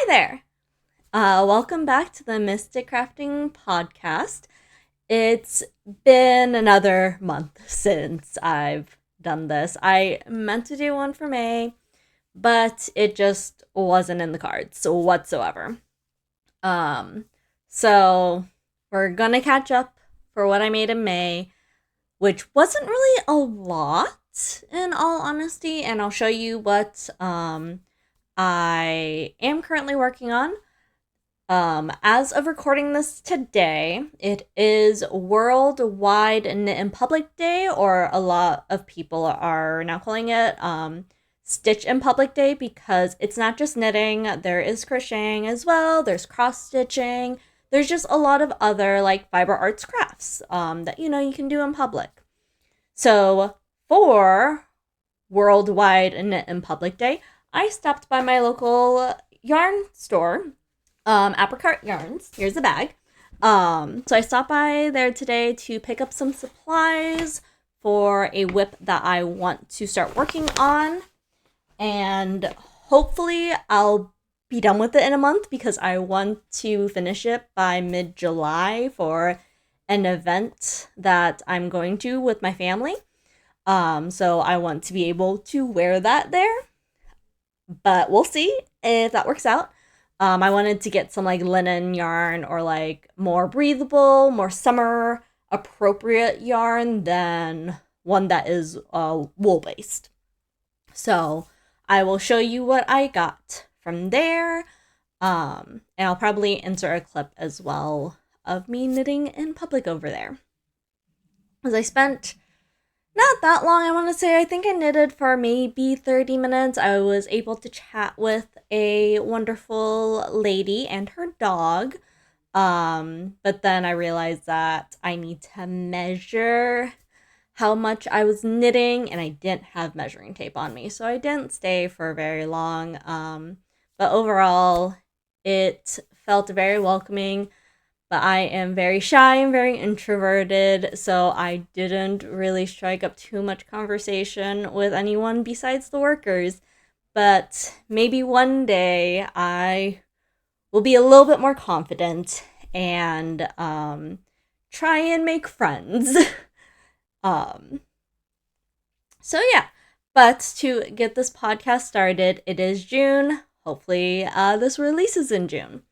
there. Welcome back to the Mystic Crafting Podcast. It's been another month since I've done this. I meant to do one for May, but it just wasn't in the cards whatsoever. Um, so we're gonna catch up for what I made in May, which wasn't really a lot in all honesty, and I'll show you what I am currently working on. As of recording this today, it is Worldwide Knit in Public Day, or a lot of people are now calling it Stitch in Public Day, because it's not just knitting, there is crocheting as well, there's cross stitching, there's just a lot of other like fiber arts crafts that you can do in public. So for Worldwide Knit in Public Day, I stopped by my local yarn store, Apricot Yarns. Here's a bag. So I stopped by there today to pick up some supplies for a whip that I want to start working on. And hopefully I'll be done with it in a month, because I want to finish it by mid-July for an event that I'm going to with my family. So I want to be able to wear that there. But we'll see if that works out. I wanted to get some like linen yarn, or like more breathable, more summer appropriate yarn than one that is wool based. So I will show you what I got from there. And I'll probably insert a clip as well of me knitting in public over there. As I spent not that long, I want to say. I think I knitted for maybe 30 minutes. I was able to chat with a wonderful lady and her dog. But then I realized that I need to measure how much I was knitting, and I didn't have measuring tape on me, so I didn't stay for very long. But overall, it felt very welcoming. But I am very shy and very introverted, so I didn't really strike up too much conversation with anyone besides the workers. But maybe one day I will be a little bit more confident and try and make friends. So yeah, but to get this podcast started, it is June. Hopefully this releases in June.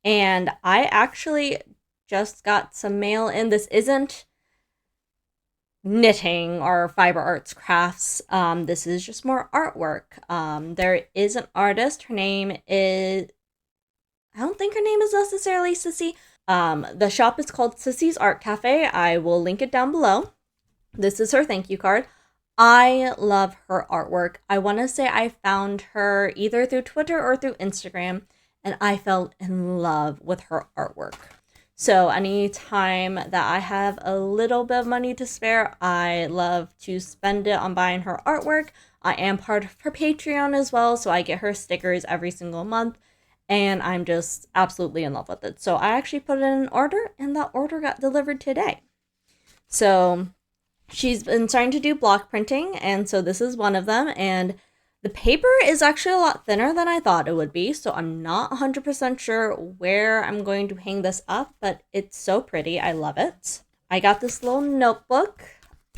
And I actually just got some mail in. This isn't knitting or fiber arts crafts. This is just more artwork. There is an artist. Her name is, I don't think her name is necessarily Sissy. The shop is called Sissy's Art Cafe. I will link it down below. This is her thank you card. I love her artwork. I want to say I found her either through Twitter or through Instagram, and I fell in love with her artwork. So anytime that I have a little bit of money to spare, I love to spend it on buying her artwork. I am part of her Patreon as well, so I get her stickers every single month, and I'm just absolutely in love with it. So I actually put in an order, and that order got delivered today. So she's been starting to do block printing, and so this is one of them, and the paper is actually a lot thinner than I thought it would be, so I'm not 100% sure where I'm going to hang this up, but it's so pretty. I love it. I got this little notebook.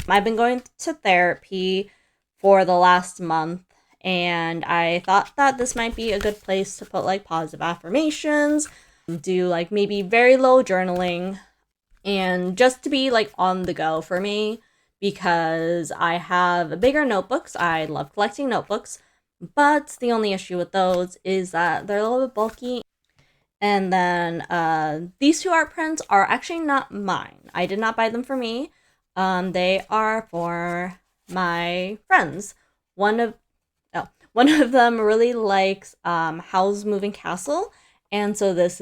I've been going to therapy for the last month, and I thought that this might be a good place to put like positive affirmations, do like maybe very low journaling, and just to be like on the go for me, because I have bigger notebooks. I love collecting notebooks, but the only issue with those is that they're a little bit bulky. And then these two art prints are actually not mine. I did not buy them for me. They are for my friends. One of them really likes Howl's Moving Castle, and so it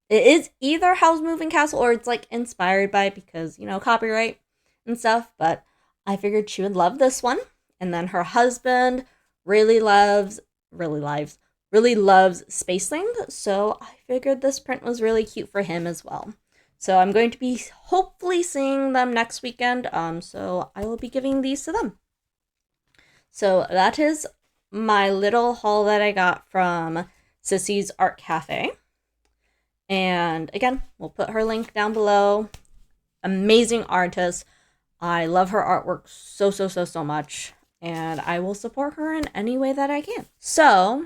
is either Howl's Moving Castle or it's like inspired by it, because copyright and stuff, but I figured she would love this one. And then her husband really loves Spaceland, so I figured this print was really cute for him as well. So I'm going to be hopefully seeing them next weekend, so I will be giving these to them. So that is my little haul that I got from Sissy's Art Cafe. And again, we'll put her link down below. Amazing artist. I love her artwork so, so, so, so much. And I will support her in any way that I can. So,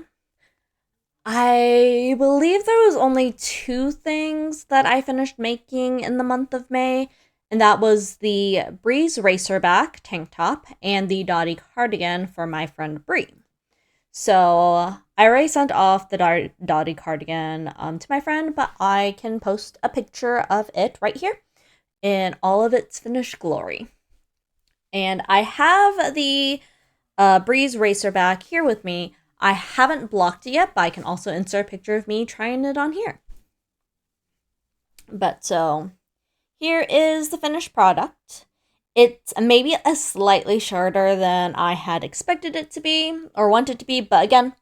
I believe there was only two things that I finished making in the month of May. And that was the Breeze Racerback tank top and the Dottie cardigan for my friend Bree. So I already sent off the Dottie cardigan to my friend, but I can post a picture of it right here in all of its finished glory. And I have the Breeze Racerback here with me. I haven't blocked it yet, but I can also insert a picture of me trying it on here. But so here is the finished product. It's maybe a slightly shorter than I had expected it to be or wanted to be, but again,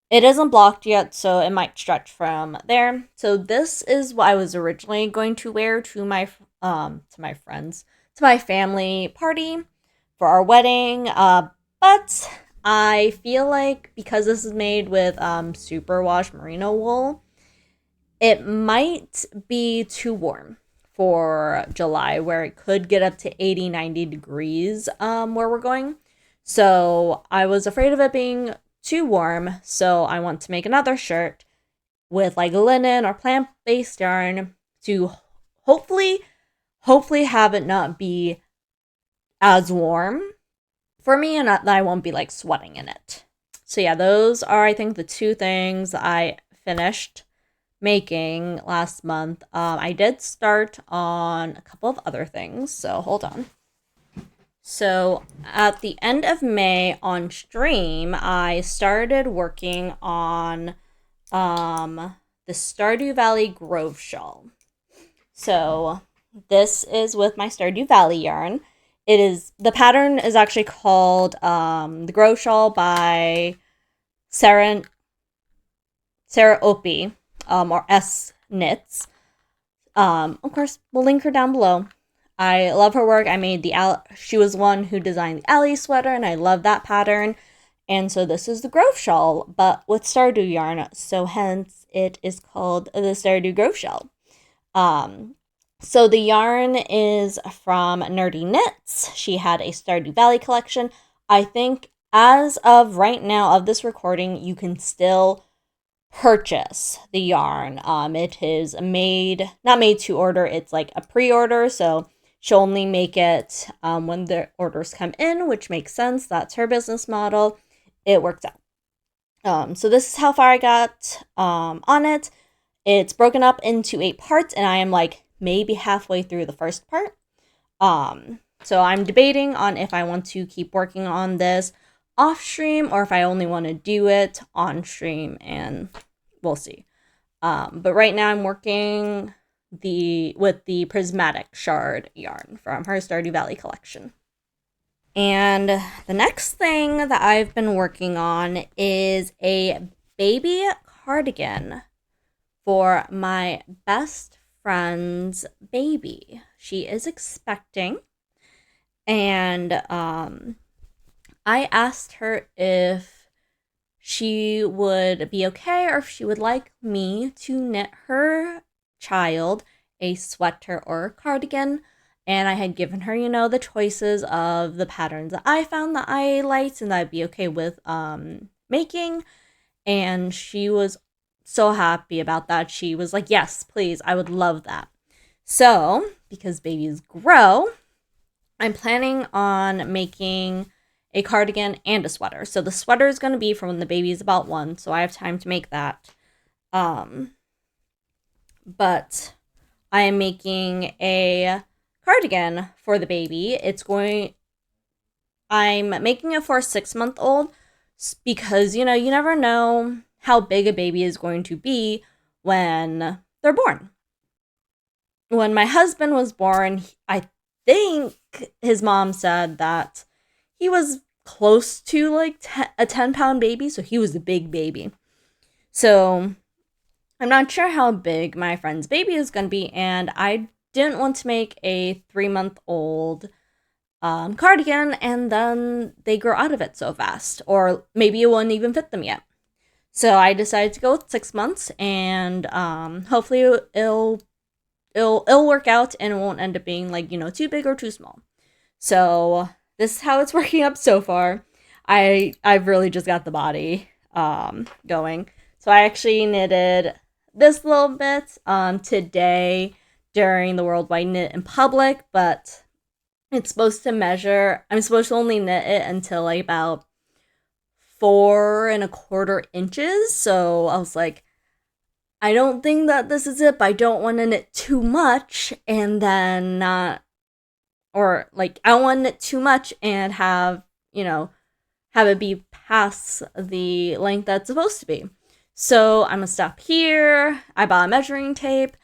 it isn't blocked yet, so it might stretch from there. So this is what I was originally going to wear to my friends, to my family party for our wedding. But I feel like because this is made with superwash merino wool, it might be too warm for July, where it could get up to 80, 90 degrees where we're going. So I was afraid of it being too warm, so I want to make another shirt with like linen or plant-based yarn to hopefully have it not be as warm for me and that I won't be like sweating in it. So yeah, those are I think the two things I finished making last month. I did start on a couple of other things, so hold on. So at the end of May on stream, I started working on the Stardew Valley Grove shawl. So this is with my Stardew Valley yarn. The pattern is actually called the Grove shawl by Sarah Opie, or S Knits. Of course, we'll link her down below. I love her work. She was one who designed the Alley sweater, and I love that pattern. And so this is the Grove shawl, but with Stardew yarn. So hence it is called the Stardew Grove shawl. So the yarn is from Nerdy Knits. She had a Stardew Valley collection. I think as of right now of this recording, you can still purchase the yarn. It is not made to order, it's like a pre-order, so she'll only make it when the orders come in, which makes sense. That's her business model. It works out. So this is how far I got on it. It's broken up into 8 parts, and I am like maybe halfway through the first part. So I'm debating on if I want to keep working on this off stream or if I only want to do it on stream, and we'll see. But right now I'm working with the prismatic shard yarn from her Stardew Valley collection. And the next thing that I've been working on is a baby cardigan for my best friend's baby. She is expecting, and I asked her if she would be okay or if she would like me to knit her child a sweater or a cardigan. And I had given her, the choices of the patterns that I found that I liked and that I'd be okay with making. And she was so happy about that. She was like, yes, please, I would love that. So, because babies grow, I'm planning on making a cardigan and a sweater. So the sweater is going to be for when the baby is about 1, so I have time to make that. But I am making a cardigan for the baby. I'm making it for a 6-month-old because, you never know how big a baby is going to be when they're born. When my husband was born, I think his mom said that he was close to like a 10-pound baby, so he was a big baby. So I'm not sure how big my friend's baby is going to be, and I didn't want to make a 3-month-old cardigan, and then they grow out of it so fast, or maybe it won't even fit them yet. So I decided to go with 6 months, and hopefully it'll work out, and it won't end up being like too big or too small. So this is how it's working up so far. I've really just got the body going. So I actually knitted this little bit today during the Worldwide Knit in Public, but it's supposed to measure. I'm supposed to only knit it until like about 4.25 inches. So I was like, I don't think that this is it, but I don't want to knit too much and then not, or like I don't want to knit too much and have have it be past the length that's supposed to be. So I'm gonna stop here. I bought a measuring tape,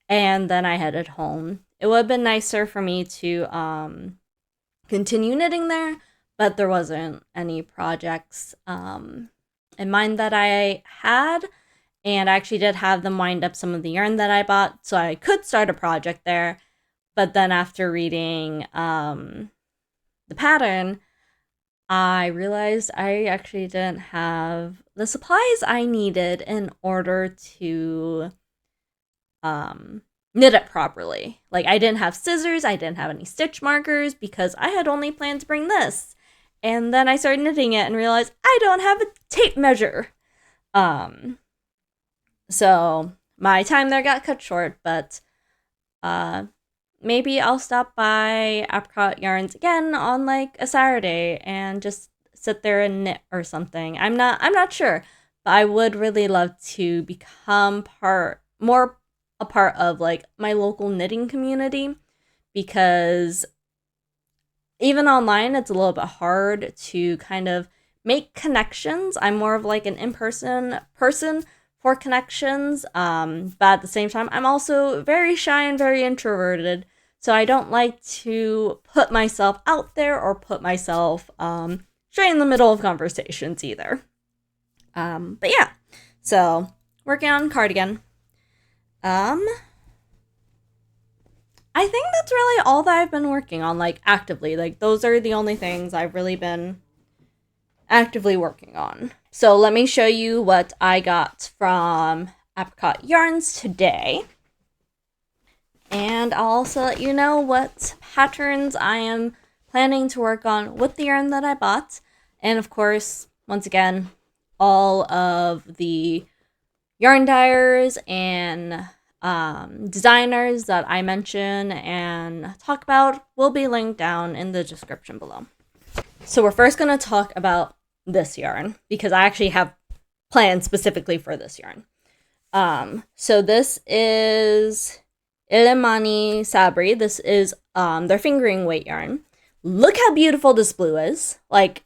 and then I headed home. It would have been nicer for me to continue knitting there, but there wasn't any projects in mind that I had, and I actually did have them wind up some of the yarn that I bought, so I could start a project there. But then after reading the pattern, I realized I actually didn't have the supplies I needed in order to knit it properly. Like, I didn't have scissors, I didn't have any stitch markers because I had only planned to bring this. And then I started knitting it and realized I don't have a tape measure. So my time there got cut short, but maybe I'll stop by Apricot Yarns again on like a Saturday and just sit there and knit or something. I'm not sure, but I would really love to become more a part of like my local knitting community, because even online it's a little bit hard to kind of make connections. I'm more of like an in-person person for connections, but at the same time I'm also very shy and very introverted, so I don't like to put myself out there or put myself straight in the middle of conversations either. But yeah, so working on cardigan. I think that's really all that I've been working on, like actively. Like, those are the only things I've really been actively working on. So let me show you what I got from Apricot Yarns today. And I'll also let you know what patterns I am planning to work on with the yarn that I bought. And of course, once again, all of the yarn dyers and designers that I mention and talk about will be linked down in the description below. So we're first going to talk about this yarn, because I actually have plans specifically for this yarn. So this is Illimani Sabri. This is their fingering weight yarn. Look how beautiful this blue is. Like,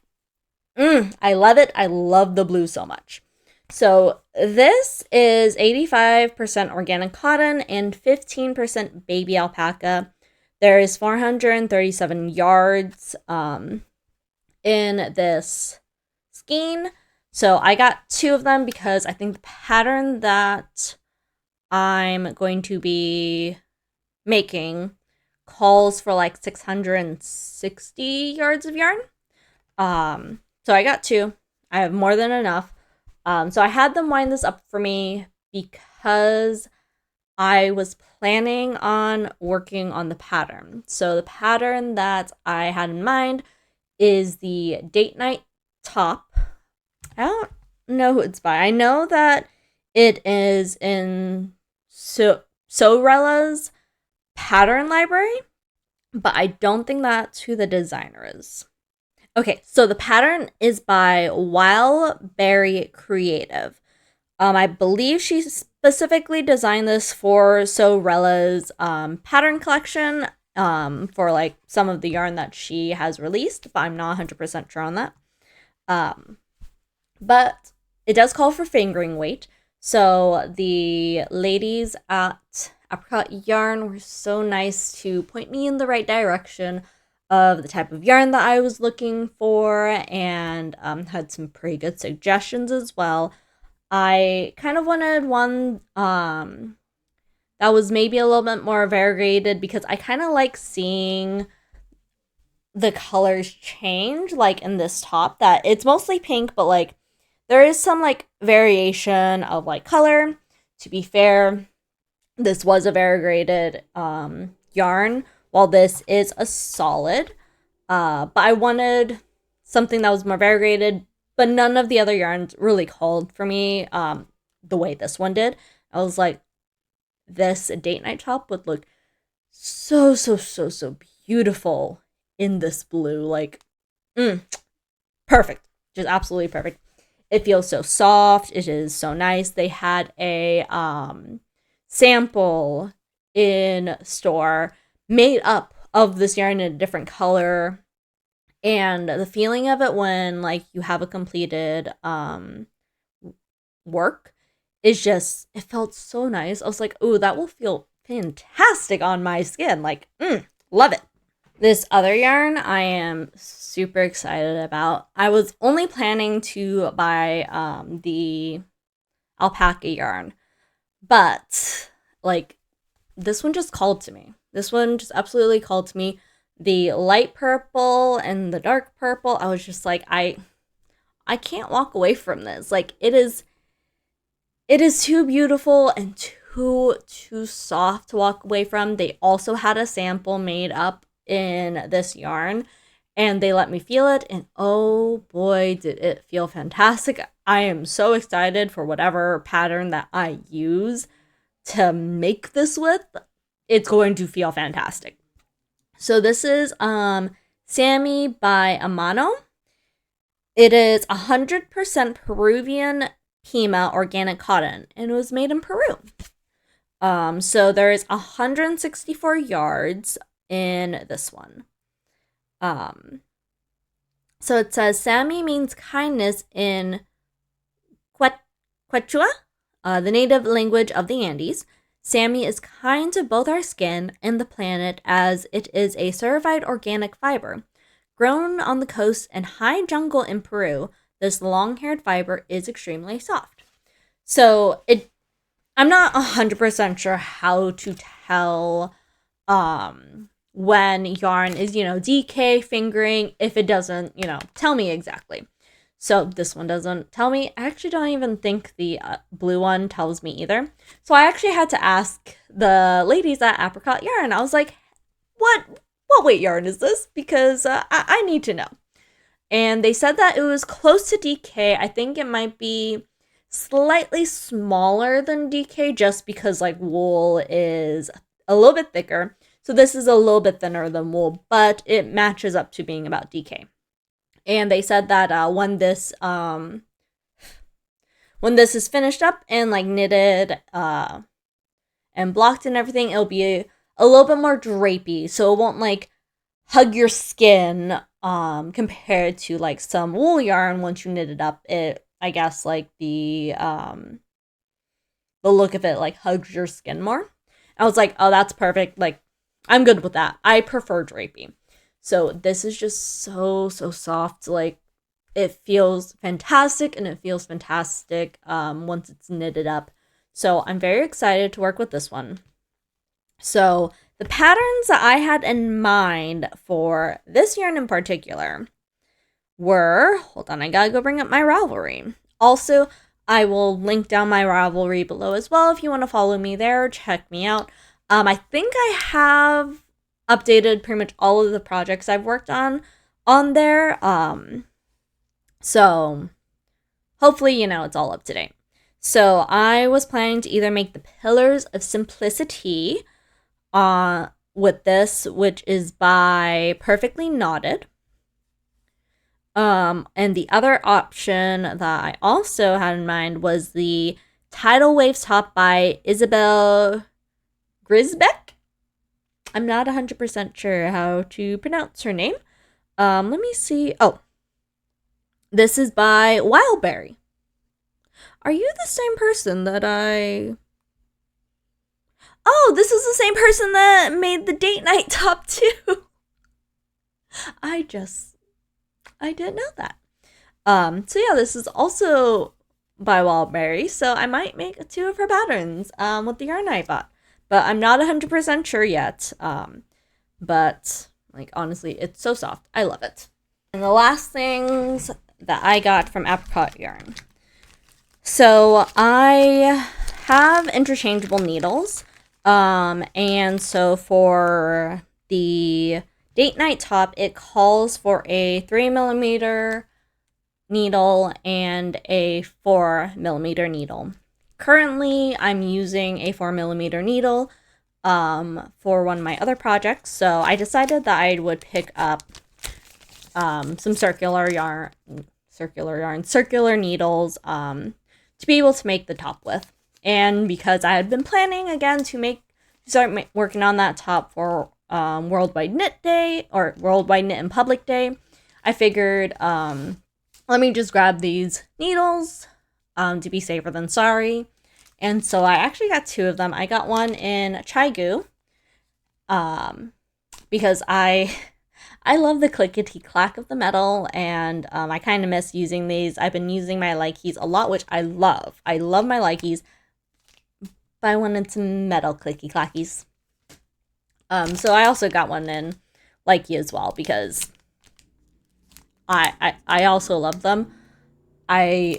I love it. I love the blue so much. So this is 85% organic cotton and 15% baby alpaca. There is 437 yards in this skein. So I got 2 of them because I think the pattern that I'm going to be making calls for like 660 yards of yarn. So I got 2. I have more than enough. So I had them wind this up for me because I was planning on working on the pattern. So the pattern that I had in mind is the date night top. I don't know who it's by. I know that it is in Sorella's pattern library, but I don't think that's who the designer is. Okay, so the pattern is by Wildberry Creative. I believe she specifically designed this for Sorella's pattern collection for like some of the yarn that she has released, but I'm not 100% sure on that. But it does call for fingering weight. So the ladies at Apricot Yarn were so nice to point me in the right direction of the type of yarn that I was looking for, and had some pretty good suggestions as well. I kind of wanted one that was maybe a little bit more variegated, because I kind of like seeing the colors change, like in this top, that it's mostly pink, but like there is some like variation of like color. To be fair, this was a variegated yarn, while this is a solid. But I wanted something that was more variegated, but none of the other yarns really called for me the way this one did. I was like, this date night top would look so, so, so, so beautiful in this blue. Like, perfect. Just absolutely perfect. It feels so soft. It is so nice. They had a sample in store made up of this yarn in a different color, and the feeling of it when like you have a completed work is just, it felt so nice. I was like, ooh, that will feel fantastic on my skin. Like, love it. This other yarn I am super excited about. I was only planning to buy the alpaca yarn, but like this one just called to me. This one just absolutely called to me. The light purple and the dark purple, I was just like, I can't walk away from this. Like it is too beautiful and too soft to walk away from. They also had a sample made up in this yarn, and they let me feel it, and oh boy, did it feel fantastic. I am so excited for whatever pattern that I use to make this with. It's going to feel fantastic. So this is Sammy by Amano. It is 100% Peruvian Pima organic cotton, and it was made in Peru. So there is 164 yards in this one. So it says Sammy means kindness in Quechua, the native language of the Andes. Sammy is kind to both our skin and the planet, as it is a certified organic fiber. Grown on the coast and high jungle in Peru, this long-haired fiber is extremely soft. So I'm not 100% sure how to tell when yarn is, DK fingering, if it doesn't, tell me exactly. So this one doesn't tell me. I actually don't even think the blue one tells me either. So I actually had to ask the ladies at Apricot Yarn. I was like, what weight yarn is this? Because I need to know. And they said that it was close to DK. I think it might be slightly smaller than DK just because like wool is a little bit thicker. So this is a little bit thinner than wool, but it matches up to being about DK. And they said that when this is finished up and like knitted and blocked and everything, it'll be a little bit more drapey, so it won't like hug your skin compared to like some wool yarn. Once you knit it up, it, I guess, like the look of it like hugs your skin more. I was like, oh, that's perfect. Like, I'm good with that. I prefer drapey. So this is just so soft. Like, it feels fantastic, and it feels fantastic once it's knitted up. So I'm very excited to work with this one. So the patterns that I had in mind for this yarn in particular were, hold on, I gotta go bring up my Ravelry. Also, I will link down my Ravelry below as well if you want to follow me there, check me out. I think I have updated pretty much all of the projects I've worked on there. So hopefully, it's all up to date. So I was planning to either make the Pillars of Simplicity with this, which is by Perfectly Knotted. And the other option that I also had in mind was the Tidal Waves top by Isabel Grisbeck. I'm not 100% sure how to pronounce her name. Let me see. Oh, this is by Wildberry. Are you the same person that Oh, this is the same person that made the date night top too. I didn't know that. So yeah, this is also by Wildberry, so I might make 2 of her patterns with the yarn I bought. But I'm not 100% sure yet. But Like, honestly, it's so soft. I love it. And the last things that I got from Apricot Yarn. So I have interchangeable needles. And so for the date night top, it calls for a 3mm needle and a 4mm needle. Currently, I'm using a 4mm needle for one of my other projects, so I decided that I would pick up some circular needles to be able to make the top with. And because I had been planning again to start working on that top for Worldwide Knit Day or Worldwide Knit in Public Day, I figured let me just grab these needles to be safer than sorry. And so I actually got 2 of them. I got one in Chaigu because I love the clickety clack of the metal, and I kind of miss using these. I've been using my Likes a lot, which I love. I love my Likes, but I wanted some metal clicky clackies. So I also got one in Likey as well because I also love them. I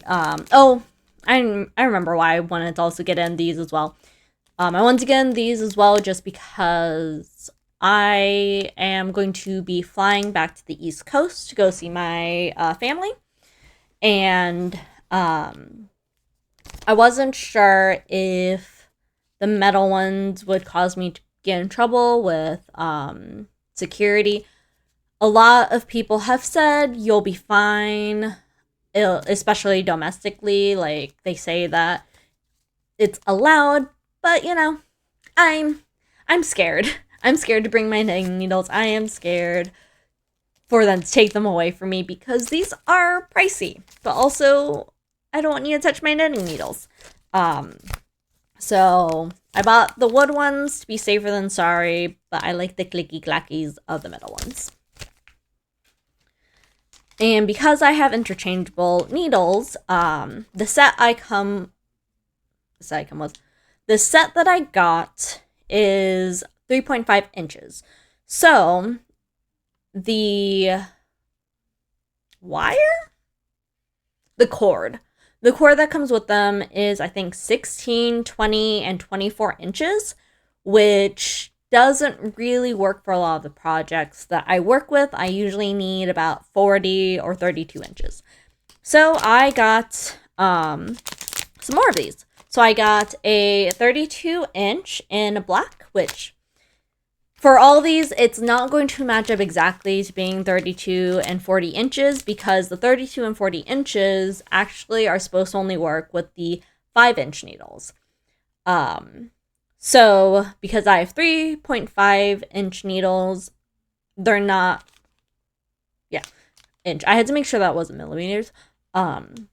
remember why I wanted to also get in these as well. I wanted to get in these as well just because I am going to be flying back to the East Coast to go see my family. And I wasn't sure if the metal ones would cause me to get in trouble with security. A lot of people have said you'll be fine, especially domestically. Like, they say that it's allowed, but I'm scared. I'm scared to bring my knitting needles. I am scared for them to take them away from me because these are pricey, but also I don't want you to touch my knitting needles. So I bought the wood ones to be safer than sorry, but I like the clicky clackies of the metal ones. And because I have interchangeable needles, the set that I got is 3.5 inches. So the cord that comes with them is, I think, 16, 20, and 24 inches, which doesn't really work for a lot of the projects that I work with. I usually need about 40 or 32 inches. So I got some more of these. So I got a 32 inch in black, which for all these, it's not going to match up exactly to being 32 and 40 inches because the 32 and 40 inches actually are supposed to only work with the 5-inch needles. So because I have 3.5 inch needles, they're not, inch. I had to make sure that wasn't millimeters. So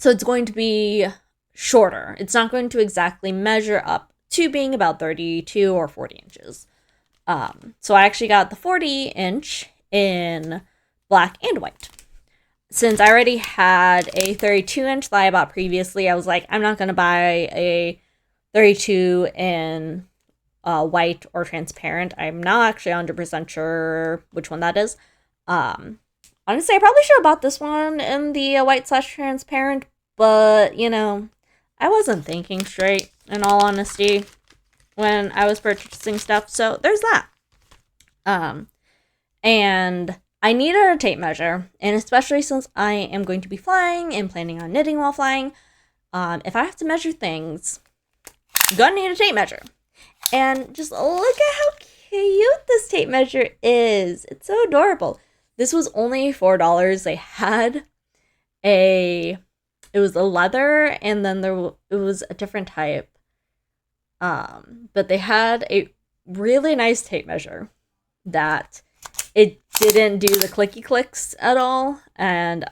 it's going to be shorter. It's not going to exactly measure up to being about 32 or 40 inches. So I actually got the 40 inch in black and white. Since I already had a 32 inch that I bought previously, I was like, I'm not going to buy a 32 in white or transparent. I'm not actually 100% sure which one that is. Honestly, I probably should have bought this one in the white/transparent, but, I wasn't thinking straight, in all honesty, when I was purchasing stuff, so there's that. And I needed a tape measure, and especially since I am going to be flying and planning on knitting while flying, if I have to measure things, I'm gonna need a tape measure. And just look at how cute this tape measure is. It's so adorable. This was only $4. They had it was a leather, and then it was a different type. But they had a really nice tape measure that it didn't do the clicky clicks at all, and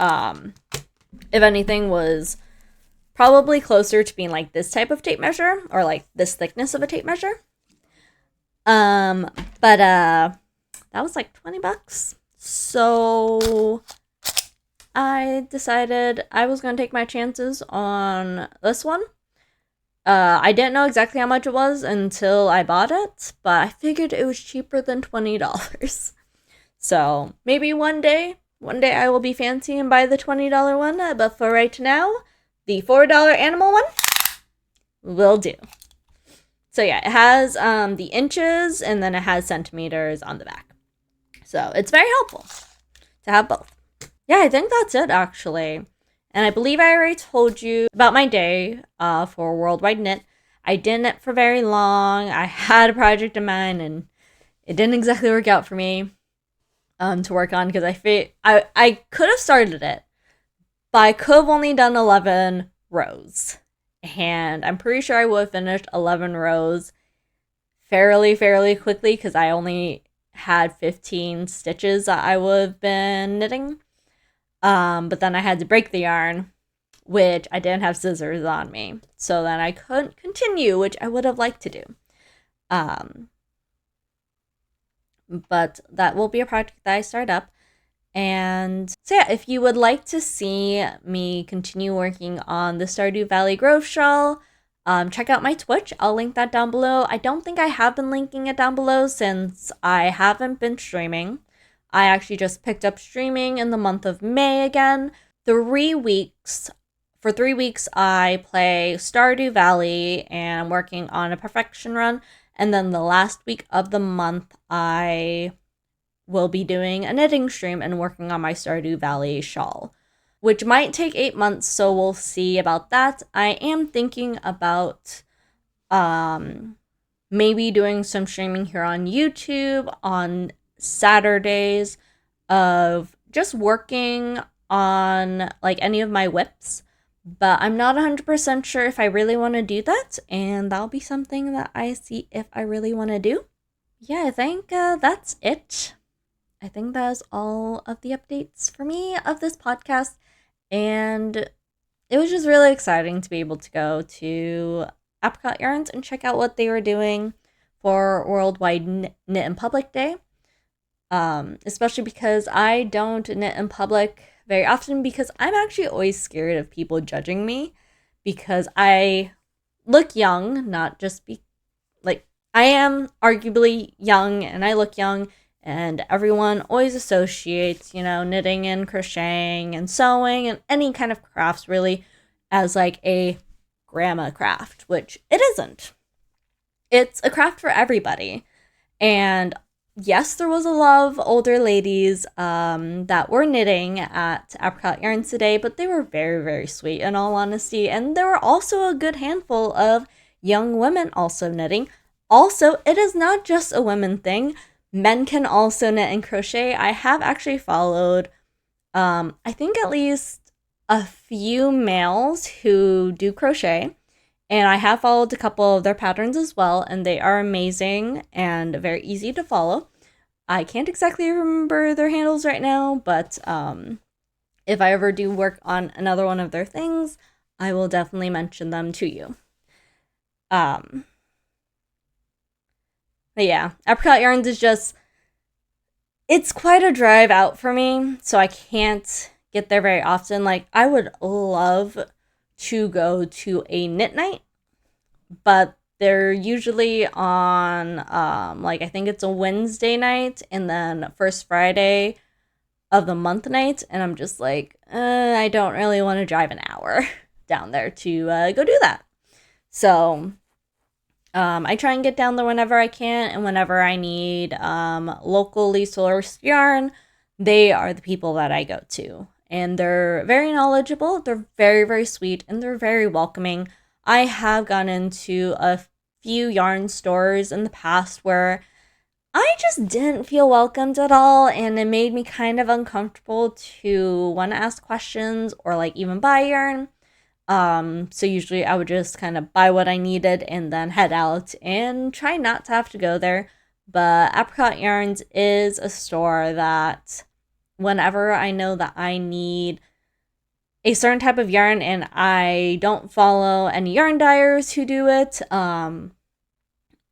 if anything was probably closer to being like this type of tape measure or like this thickness of a tape measure. But that was like $20. So I decided I was going to take my chances on this one. I didn't know exactly how much it was until I bought it, but I figured it was cheaper than $20. So maybe one day I will be fancy and buy the $20 one, but for right now, the $4 animal one will do. So yeah, it has the inches and then it has centimeters on the back. So it's very helpful to have both. Yeah, I think that's it actually. And I believe I already told you about my day for Worldwide Knit. I didn't knit for very long. I had a project in mind and it didn't exactly work out for me to work on because I could have started it, but I could have only done 11 rows. And I'm pretty sure I would have finished 11 rows fairly quickly because I only had 15 stitches that I would have been knitting. But then I had to break the yarn, which I didn't have scissors on me. So then I couldn't continue, which I would have liked to do. But that will be a project that I start up. And so yeah, if you would like to see me continue working on the Stardew Valley Grove shawl, check out my Twitch. I'll link that down below. I don't think I have been linking it down below since I haven't been streaming. I actually just picked up streaming in the month of May again. 3 weeks. For 3 weeks, I play Stardew Valley and I'm working on a perfection run. And then the last week of the month, I will be doing a knitting stream and working on my Stardew Valley shawl, which might take 8 months, so we'll see about that. I am thinking about maybe doing some streaming here on YouTube on Saturdays of just working on like any of my whips, but I'm not 100% sure if I really want to do that, and that'll be something that I see if I really want to do. Yeah, I think that's it. I think that is all of the updates for me of this podcast, and it was just really exciting to be able to go to Apricot Yarns and check out what they were doing for Worldwide Knit in Public Day. Especially because I don't knit in public very often because I'm actually always scared of people judging me because I look young, not just like I am arguably young and I look young, and everyone always associates, knitting and crocheting and sewing and any kind of crafts really as like a grandma craft, which it isn't. It's a craft for everybody. And yes, there was a lot of older ladies that were knitting at Apricot Yarns today, but they were very sweet in all honesty. And there were also a good handful of young women also knitting. Also, it is not just a women thing. Men can also knit and crochet. I have actually followed, I think at least a few males who do crochet. And I have followed a couple of their patterns as well, and they are amazing and very easy to follow. I can't exactly remember their handles right now, but if I ever do work on another one of their things, I will definitely mention them to you. But yeah, Apricot Yarns is just, it's quite a drive out for me, so I can't get there very often. Like, I would love to go to a knit night, but they're usually on, I think it's a Wednesday night and then first Friday of the month night, and I'm just like, I don't really want to drive an hour down there to go do that. So I try and get down there whenever I can, and whenever I need locally sourced yarn, they are the people that I go to. And they're very knowledgeable, they're very sweet, and they're very welcoming. I have gone into a few yarn stores in the past where I just didn't feel welcomed at all, and it made me kind of uncomfortable to want to ask questions or like even buy yarn. So usually I would just kind of buy what I needed and then head out and try not to have to go there. But Apricot Yarns is a store that whenever I know that I need a certain type of yarn and I don't follow any yarn dyers who do it, and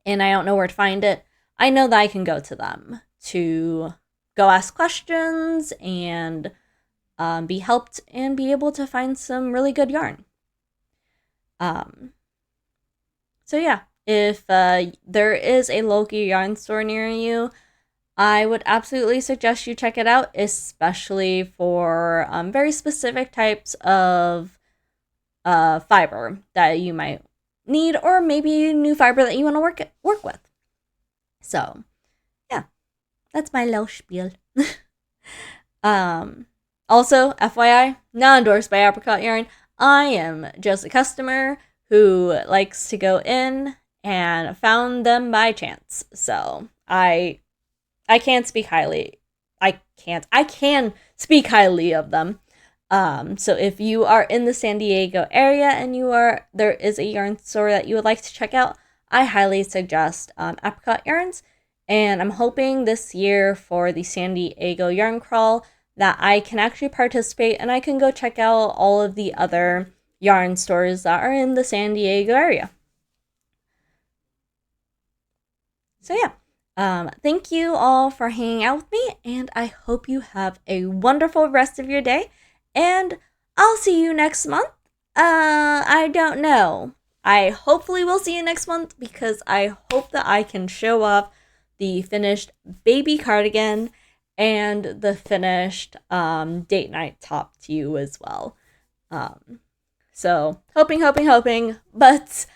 I don't know where to find it, I know that I can go to them to go ask questions and be helped and be able to find some really good yarn. So yeah, if there is a local yarn store near you, I would absolutely suggest you check it out, especially for very specific types of fiber that you might need, or maybe new fiber that you want to work with. So yeah, that's my little spiel. um, Also, FYI, not endorsed by Apricot Yarn. I am just a customer who likes to go in and found them by chance. So I can't speak highly. I can speak highly of them. So if you are in the San Diego area and there is a yarn store that you would like to check out, I highly suggest Apricot Yarns. And I'm hoping this year for the San Diego Yarn Crawl that I can actually participate and I can go check out all of the other yarn stores that are in the San Diego area. So yeah. Thank you all for hanging out with me, and I hope you have a wonderful rest of your day. And I'll see you next month. I don't know. I hopefully will see you next month because I hope that I can show off the finished baby cardigan and the finished date night top to you as well. So hoping, but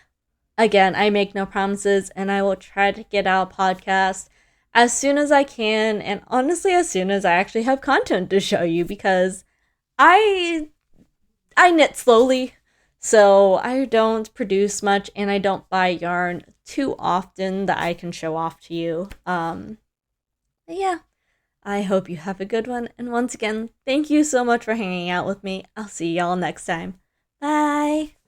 again, I make no promises, and I will try to get out a podcast as soon as I can, and honestly, as soon as I actually have content to show you, because I knit slowly, so I don't produce much, and I don't buy yarn too often that I can show off to you. But yeah, I hope you have a good one, and once again, thank you so much for hanging out with me. I'll see y'all next time. Bye!